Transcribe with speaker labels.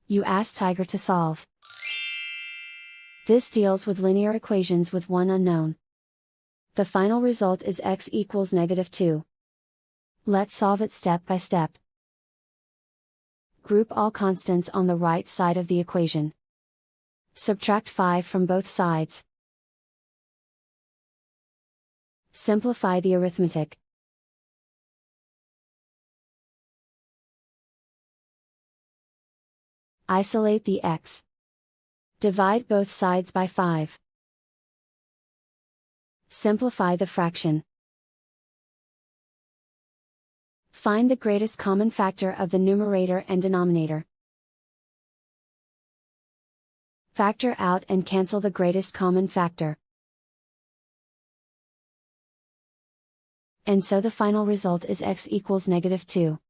Speaker 1: You ask Tiger to solve. This deals with linear equations with one unknown. The final result is x equals -2. Let's solve it step by step. Group all constants on the right side of the equation. Subtract 5 from both sides. Simplify the arithmetic. Isolate the x. Divide both sides by 5. Simplify the fraction. Find the greatest common factor of the numerator and denominator. Factor out and cancel the greatest common factor. And so the final result is x equals -2.